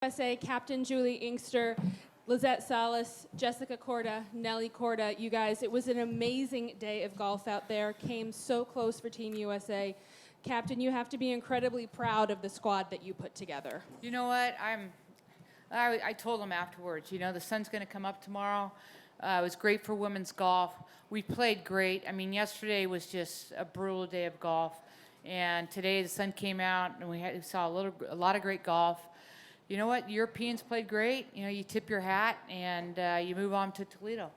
USA Captain Juli Inkster, Lizette Salas, Jessica Korda, Nelly Korda. You guys, it was an amazing day of golf out there. Came so close for Team USA. Captain, you have to be incredibly proud of the squad that you put together. You know what? I told them afterwards, the sun's going to come up tomorrow. It was great for women's golf. We played great. I mean, yesterday was just a brutal day of golf. And today the sun came out and we saw a lot of great golf. You know what? Europeans played great. You tip your hat and you move on to Toledo.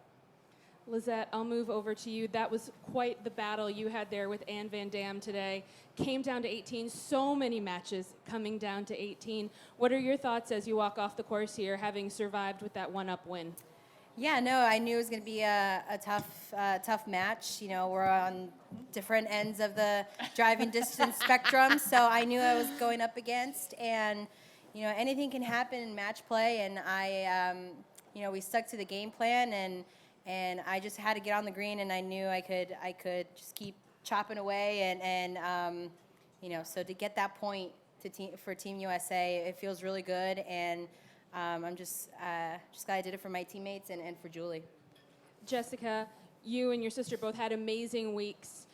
Lizette, I'll move over to you. That was quite the battle you had there with Ann Van Dam today. Came down to 18. So many matches coming down to 18. What are your thoughts as you walk off the course here, having survived with that one-up win? Yeah, no, I knew it was going to be a tough match. We're on different ends of the driving distance spectrum, so I knew I was going up against. And anything can happen in match play, and we stuck to the game plan, and I just had to get on the green, and I knew I could just keep chopping away, and so to get that point for Team USA, it feels really good, and I'm just glad I did it for my teammates and for Juli. Jessica, you and your sister both had amazing weeks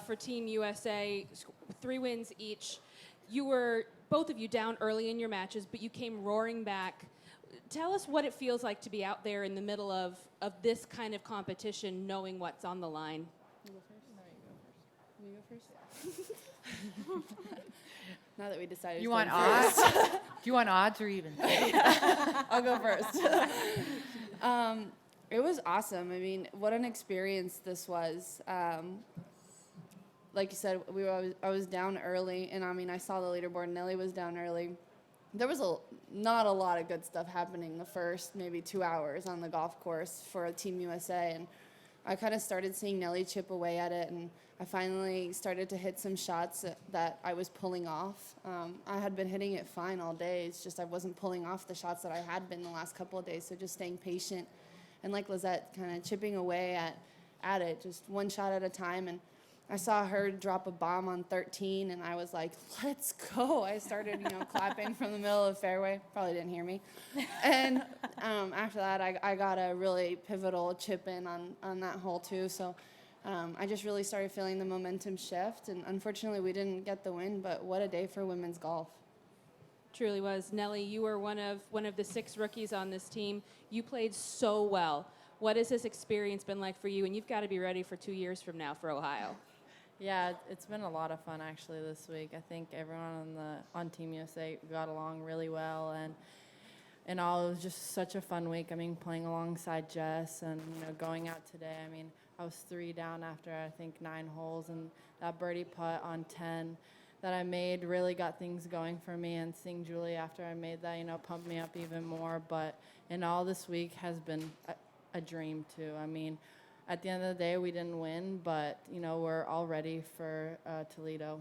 for Team USA, 3 wins each. You were, both of you, down early in your matches, but you came roaring back. Tell us what it feels like to be out there in the middle of this kind of competition, knowing what's on the line. You go first? No, you go first. You go first? Now that we decided. You want odds? Do you want odds or even? I'll go first. It was awesome. I mean, what an experience this was. Like you said, I was down early, and I saw the leaderboard. Nelly was down early. There was not a lot of good stuff happening the first maybe 2 hours on the golf course for Team USA, and I kind of started seeing Nelly chip away at it, and I finally started to hit some shots that I was pulling off. I had been hitting it fine all day. It's just I wasn't pulling off the shots that I had been the last couple of days, so just staying patient. And like Lizette, kind of chipping away at it, just one shot at a time. And I saw her drop a bomb on 13, and I was like, let's go. I started, clapping from the middle of the fairway. Probably didn't hear me. And after that, I got a really pivotal chip in on that hole, too. So I just really started feeling the momentum shift. And unfortunately, we didn't get the win, but what a day for women's golf. Truly was. Nelly, you were one of the 6 rookies on this team. You played so well. What has this experience been like for you? And you've got to be ready for 2 years from now for Ohio. Yeah, it's been a lot of fun actually this week. I think everyone on Team USA got along really well, and all, it was just such a fun week. I mean, playing alongside Jess and going out today. I mean, I was 3 down after I think 9 holes, and that birdie putt on 10 that I made really got things going for me. And seeing Juli after I made that, pumped me up even more. But in all, this week has been a dream too. I mean, at the end of the day, we didn't win, but, we're all ready for Toledo.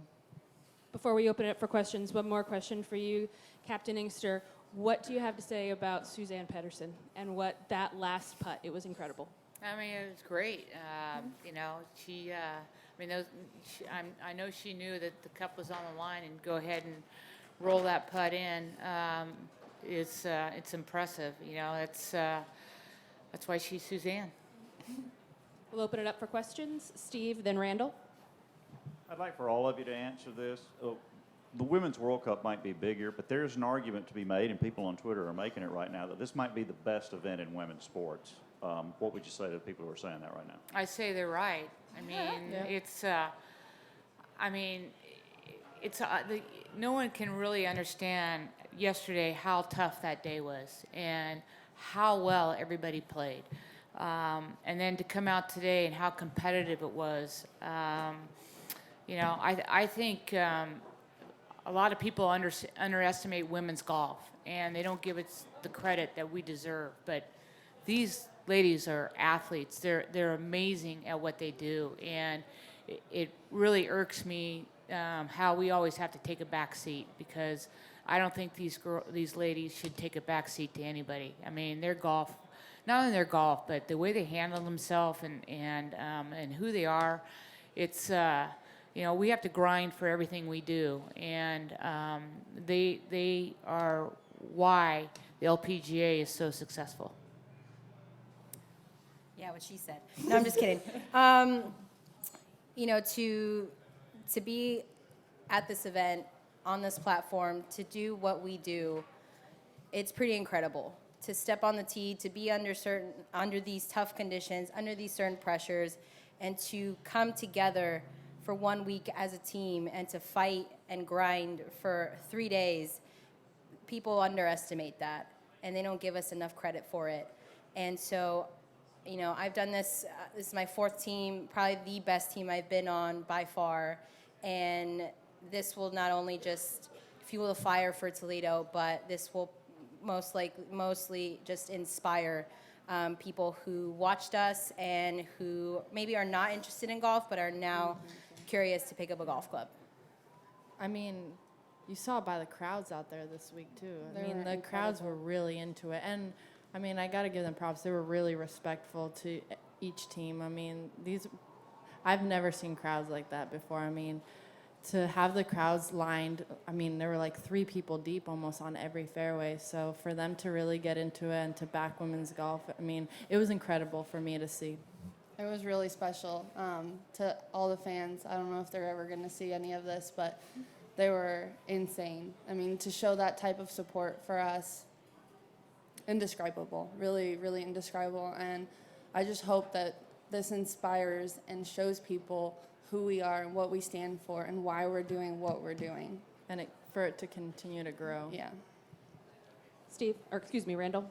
Before we open it up for questions, one more question for you, Captain Inkster. What do you have to say about Suzann Pettersen and what that last putt? It was incredible. I mean, it was great. I know she knew that the cup was on the line, and go ahead and roll that putt in. It's impressive. That's why she's Suzann. We'll open it up for questions. Steve, then Randall. I'd like for all of you to answer this. The Women's World Cup might be bigger, but there's an argument to be made, and people on Twitter are making it right now, that this might be the best event in women's sports. What would you say to the people who are saying that right now? I say they're right. I mean, no one can really understand yesterday how tough that day was and how well everybody played. And then to come out today and how competitive it was, I think a lot of people underestimate women's golf, and they don't give it the credit that we deserve. But these ladies are athletes. They're amazing at what they do, and it really irks me how we always have to take a back seat, because I don't think these ladies should take a back seat to anybody. I mean, their golf. Not only their golf, but the way they handle themselves and who they are, it's we have to grind for everything we do, and they are why the LPGA is so successful. Yeah, what she said. No, I'm just kidding. You know, to be at this event, on this platform, to do what we do, it's pretty incredible. To step on the tee, to be under these tough conditions, under these certain pressures, and to come together for 1 week as a team and to fight and grind for 3 days, people underestimate that, and they don't give us enough credit for it. And so, you know, I've done this. This is my 4th team, probably the best team I've been on by far. And this will not only just fuel the fire for Toledo, but this will mostly just inspire people who watched us and who maybe are not interested in golf, but are now curious to pick up a golf club. I mean, you saw it by the crowds out there this week too. I mean, the incredible. crowds were really into it, and I mean, I got to give them props. They were really respectful to each team. I mean, I've never seen crowds like that before. I mean, to have the crowds lined, I mean, there were like 3 people deep almost on every fairway. So for them to really get into it and to back women's golf, I mean, it was incredible for me to see. It was really special to all the fans. I don't know if they're ever going to see any of this, but they were insane. I mean, to show that type of support for us, indescribable, really, really indescribable. And I just hope that this inspires and shows people who we are and what we stand for and why we're doing what we're doing. And for it to continue to grow. Yeah. Randall.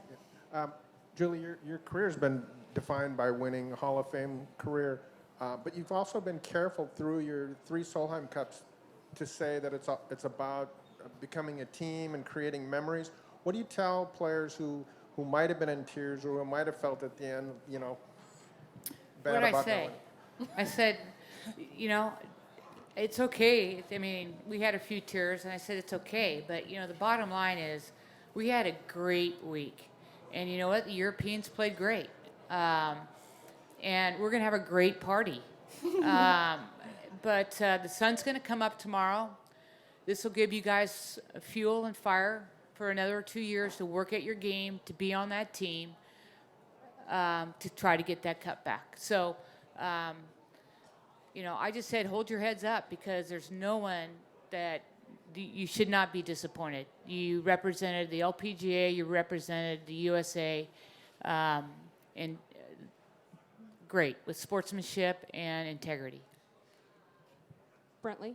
Julie, your career's been defined by winning a Hall of Fame career, but you've also been careful through your 3 Solheim Cups to say that it's about becoming a team and creating memories. What do you tell players who might have been in tears or who might have felt at the end, you know, bad What did I about say? knowing? I said, you know, it's okay. I mean, we had a few tears, and I said it's okay. But, you know, the bottom line is we had a great week. And you know what? The Europeans played great. And we're going to have a great party. But the sun's going to come up tomorrow. This will give you guys fuel and fire for another 2 years to work at your game, to be on that team, to try to get that cup back. So, you know, I just said hold your heads up, because there's no one that you should not be disappointed. You represented the LPGA, you represented the USA, and great with sportsmanship and integrity. Brentley.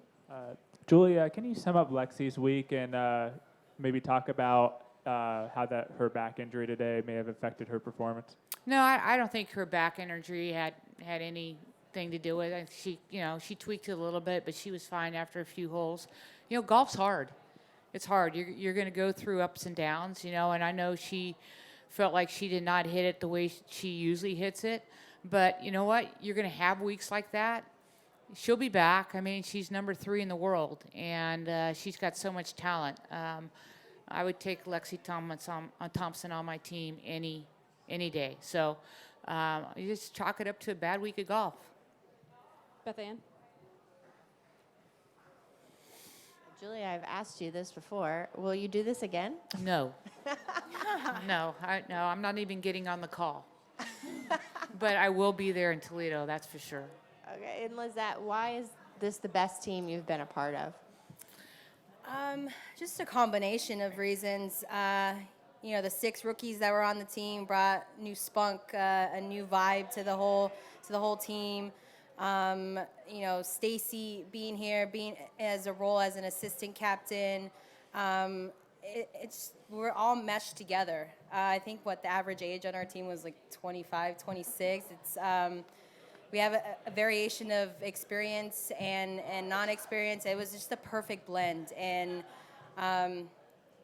Julia, can you sum up Lexi's week and maybe talk about how her back injury today may have affected her performance? No, I don't think her back injury had anything to do with it. She tweaked it a little bit, but she was fine after a few holes. You know, golf's hard. It's hard. You're going to go through ups and downs, you know, and I know she felt like she did not hit it the way she usually hits it. But you know what? You're going to have weeks like that. She'll be back. I mean, she's number 3 in the world, and she's got so much talent. I would take Lexi Thompson on my team any day. So you just chalk it up to a bad week of golf. Beth Ann. Julia, I've asked you this before. Will you do this again? No. No, I'm not even getting on the call. But I will be there in Toledo, that's for sure. Okay, and Lizette, why is this the best team you've been a part of? Just a combination of reasons. You know, the 6 rookies that were on the team brought new spunk, a new vibe to the whole team. You know, Stacy being here, being as a role as an assistant captain, we're all meshed together. I think the average age on our team was like 25, 26. We have a variation of experience and non-experience. It was just a perfect blend, and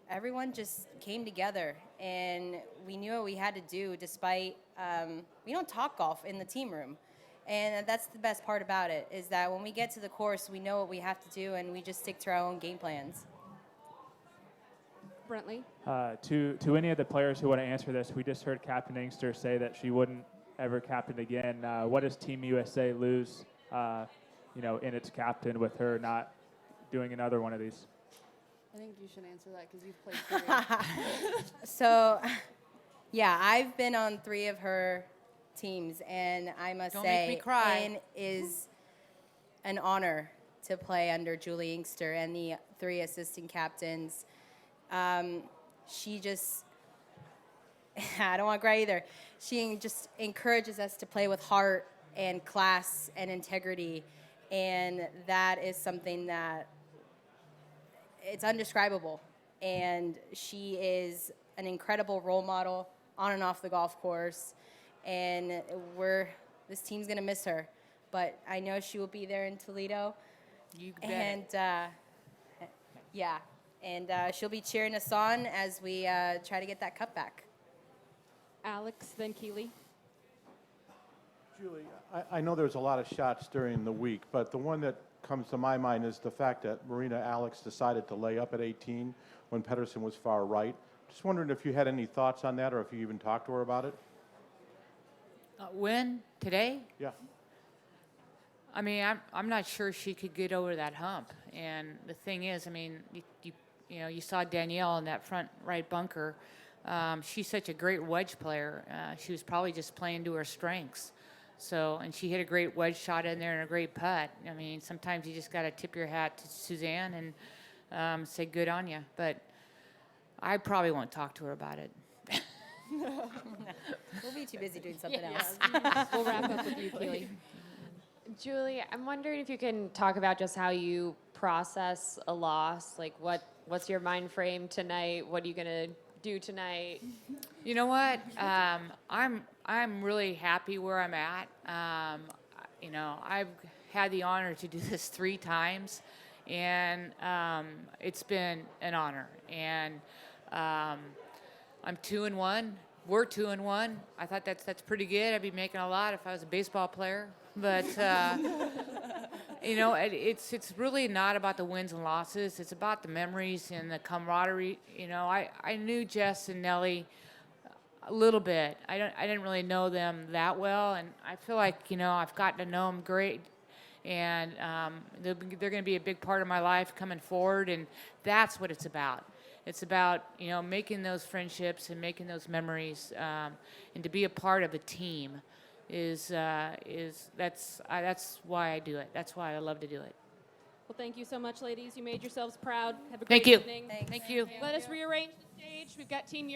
everyone just came together, and we knew what we had to do. Despite we don't talk golf in the team room. And that's the best part about it, is that when we get to the course, we know what we have to do, and we just stick to our own game plans. Brentley. To any of the players who want to answer this, we just heard Captain Inkster say that she wouldn't ever captain again. What does Team USA lose, in its captain with her not doing another one of these? I think you should answer that because you've played 3. So, yeah, I've been on 3 of her teams, and I must Don't say, make me cry. it is an honor to play under Juli Inkster and the 3 assistant captains. She just, I don't want to cry either. She just encourages us to play with heart and class and integrity, and that is something that it's undescribable. And she is an incredible role model on and off the golf course, and this team's gonna miss her, but I know she will be there in Toledo. You bet. And yeah, and she'll be cheering us on as we try to get that cup back. Alex, then Keely. Julie, I know there's a lot of shots during the week, but the one that comes to my mind is the fact that Marina Alex decided to lay up at 18 when Pedersen was far right. Just wondering if you had any thoughts on that or if you even talked to her about it? When? Today? Yeah. I mean, I'm not sure she could get over that hump. And the thing is, I mean, you saw Danielle in that front right bunker. She's such a great wedge player. She was probably just playing to her strengths. So, and she hit a great wedge shot in there and a great putt. I mean, sometimes you just got to tip your hat to Suzanne and say good on you. But I probably won't talk to her about it. We'll be too busy doing something else. We'll wrap up with you, Keely. Julie, I'm wondering if you can talk about just how you process a loss. Like, what's your mind frame tonight? What are you gonna do tonight? You know what? I'm really happy where I'm at. I've had the honor to do this 3 times, and it's been an honor. And I'm 2-1. We're 2-1. I thought that's pretty good. I'd be making a lot if I was a baseball player. But it's really not about the wins and losses. It's about the memories and the camaraderie. I knew Jess and Nelly a little bit. I didn't really know them that well, and I feel like I've gotten to know them great, and they're going to be a big part of my life coming forward, and that's what it's about. It's about making those friendships and making those memories, and to be a part of a team that's why I do it. That's why I love to do it. Well, thank you so much, ladies. You made yourselves proud. Have a great Thank you. evening. Thanks. Thank you. Let us rearrange the stage. We've got Team